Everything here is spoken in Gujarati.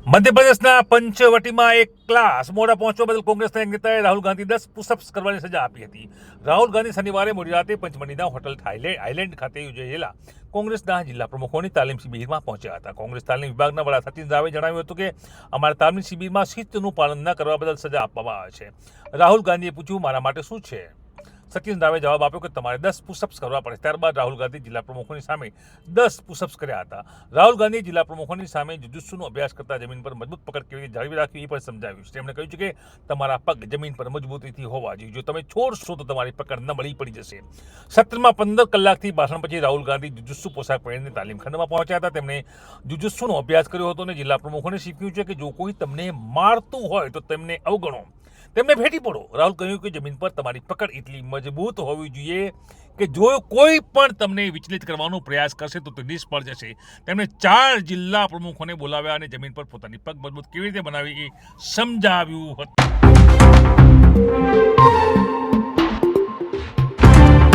મધ્યપ્રદેશના પંચવટીમાં એક ક્લાસ મોડા પહોંચવા બદલ કોંગ્રેસના એક નેતાએ રાહુલ ગાંધી 10 પુશઅપ્સ કરવાની સજા આપી હતી. રાહુલ ગાંધી શનિવારે મોડી રાતે પંચમઢીના હોટલ આઇલેન્ડ ખાતે યોજાયેલા કોંગ્રેસના જિલ્લા પ્રમુખોની તાલીમ શિબિરમાં પહોંચ્યા હતા. કોંગ્રેસ તાલીમ વિભાગના વડા સચિન રાવે જણાવ્યું હતું કે અમારા તાલીમ શિબિરમાં શિસ્તનું પાલન ન કરવા બદલ સજા આપવામાં આવે છે. રાહુલ ગાંધીએ પૂછ્યું, મારા માટે શું છે? સચિન રાવે જવાબ આપ્યો કે તમારે 10 પુશઅપ્સ કરવા પડે. ત્યારબાદ રાહુલ ગાંધી જિલ્લા પ્રમુખોની સામે 10 પુશઅપ્સ કર્યા હતા. રાહુલ ગાંધીએ જિલ્લા પ્રમુખોની સામે જુજુત્સુનો અભ્યાસ કરતા જમીન પર મજબૂત પકડ કેવી રીતે જાળવી રાખવી એ પણ સમજાવ્યું છે. તેમણે કહ્યું છે કે તમારા પગ જમીન પર મજબૂતીથી હોવા જોઈએ. જો તમે છોડશો તો તમારી પકડ નબળી પડી જશે. સત્રમાં 15 કલાકથી ભાષણ પછી રાહુલ ગાંધી જુજુત્સુ પોશાક પહેરીને તાલીમ ખંડમાં પહોંચ્યા હતા. તેમણે જુજુત્સુનો અભ્યાસ કર્યો હતો અને જિલ્લા પ્રમુખોને શીખ્યું છે કે જો કોઈ તમને મારતું હોય તો તેમને અવગણો, તેમને ભેટી પડો. રાહુલ કહ્યું કે જમીન પર તમારી પકડ એટલી મજબૂત હોવી જોઈએ કે જો કોઈ પણ તમને વિચલિત કરવાનો પ્રયાસ કરશે તો તે નિષ્ફળ જશે. તેમણે 4 જિલ્લા પ્રમુખોને બોલાવ્યા અને જમીન પર પોતાની પગ મજબૂત કેવી રીતે બનાવી એ સમજાવ્યું હતું.